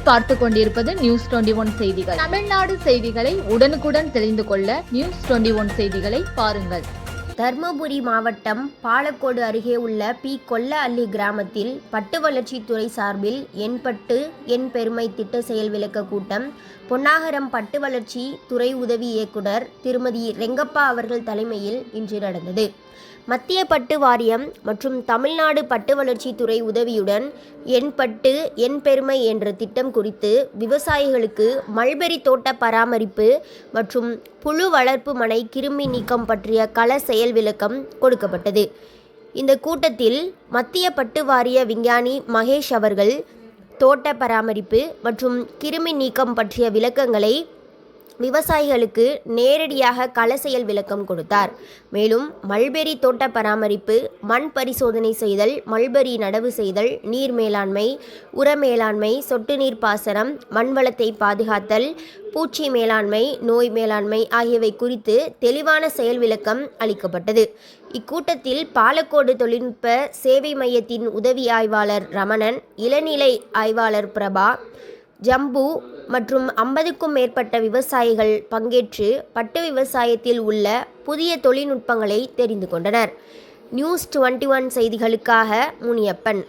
நீங்கள் பார்த்து கொண்டிருப்பது நியூஸ் 21 செய்திகள். தமிழ்நாடு செய்திகளை உடனுக்குடன் தெரிந்து கொள்ள நியூஸ் 21 செய்திகளை பாருங்கள். தர்மபுரி மாவட்டம் பாலக்கோடு அருகே உள்ள கொல்ல அள்ளி கிராமத்தில் பட்டு வளர்ச்சித்துறை சார்பில் என் பட்டு என் பெருமை திட்ட செயல் விளக்க கூட்டம் பொன்னாகரம் பட்டு வளர்ச்சி துறை உதவி இயக்குனர் திருமதி ரெங்கப்பா அவர்கள் தலைமையில் இன்று நடந்தது. மத்திய பட்டு வாரியம் மற்றும் தமிழ்நாடு பட்டு வளர்ச்சித்துறை உதவியுடன் என் பட்டு என் பெருமை என்ற திட்டம் குறித்து விவசாயிகளுக்கு மல்பெரி தோட்ட பராமரிப்பு மற்றும் புழு வளர்ப்பு மனை கிருமி நீக்கம் பற்றிய கள செயல் விளக்கம் கொடுக்கப்பட்டது. இந்த கூட்டத்தில் மத்திய பட்டு வாரிய விஞ்ஞானி மகேஷ் அவர்கள் தோட்ட பராமரிப்பு மற்றும் கிருமி நீக்கம் பற்றிய விளக்கங்களை விவசாயிகளுக்கு நேரடியாக கள செயல் விளக்கம் கொடுத்தார். மேலும் மல்பெரி தோட்ட பராமரிப்பு, மண் பரிசோதனை செய்தல், மல்பெரி நடவு செய்தல், நீர் மேலாண்மை, உர மேலாண்மை, சொட்டு நீர் பாசனம், மண் வளத்தை பாதுகாத்தல், பூச்சி மேலாண்மை, நோய் மேலாண்மை ஆகியவை குறித்து தெளிவான செயல் விளக்கம் அளிக்கப்பட்டது. இக்கூட்டத்தில் பாலக்கோடு தொழில்நுட்ப சேவை மையத்தின் உதவி ஆய்வாளர் ரமணன், இளநிலை ஆய்வாளர் பிரபா, ஜம்பு மற்றும் 50க்கும் மேற்பட்ட விவசாயிகள் பங்கேற்று பட்டு விவசாயத்தில் உள்ள புதிய தொழில்நுட்பங்களை தெரிந்து கொண்டனர். நியூஸ் 21 செய்திகளுக்காக முனியப்பன்.